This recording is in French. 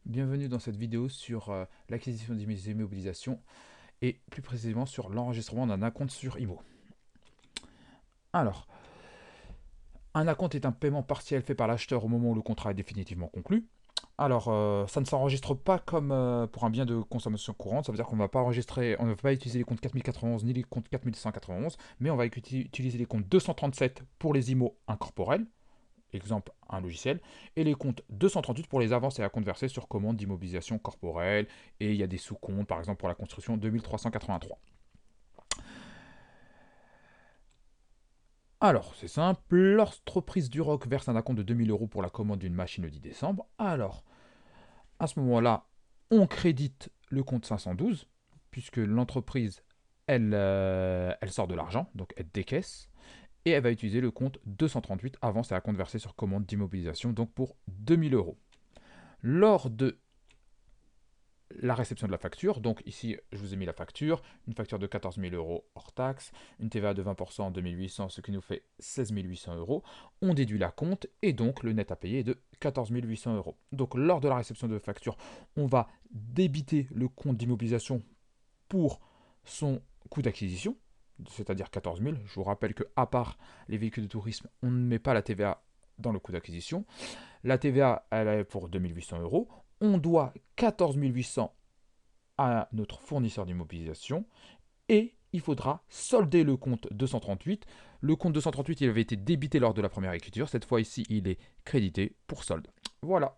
Bienvenue dans cette vidéo sur l'acquisition d'immobilisation et plus précisément sur l'enregistrement d'un acompte sur IMO. Alors, un acompte est un paiement partiel fait par l'acheteur au moment où le contrat est définitivement conclu. Alors, ça ne s'enregistre pas comme pour un bien de consommation courante, ça veut dire qu'on ne va pas enregistrer, on ne va pas utiliser les comptes 4091 ni les comptes 4191, mais on va utiliser les comptes 237 pour les IMO incorporels, exemple un logiciel, et les comptes 238 pour les avances et acomptes versés sur commande d'immobilisation corporelle, et il y a des sous-comptes, par exemple pour la construction 2383. Alors, c'est simple, l'entreprise Duroc verse un acompte de 2000 € pour la commande d'une machine le 10 décembre. Alors, à ce moment-là, on crédite le compte 512, puisque l'entreprise, elle sort de l'argent, donc elle décaisse, et elle va utiliser le compte 238, avance et acompte versé sur commande d'immobilisation, donc pour 2000 €. Lors de la réception de la facture, donc ici je vous ai mis la facture, une facture de 14 000 € hors taxe, une TVA de 20% en 2800, ce qui nous fait 16 800 €. On déduit la compte et donc le net à payer est de 14 800 €. Donc lors de la réception de la facture, on va débiter le compte d'immobilisation pour son coût d'acquisition, c'est-à-dire 14 000. Je vous rappelle que à part les véhicules de tourisme, on ne met pas la TVA dans le coût d'acquisition. La TVA, elle est pour 2800 €. On doit 14 800 à notre fournisseur d'immobilisation et il faudra solder le compte 238. Le compte 238, il avait été débité lors de la première écriture. Cette fois ici, il est crédité pour solde. Voilà.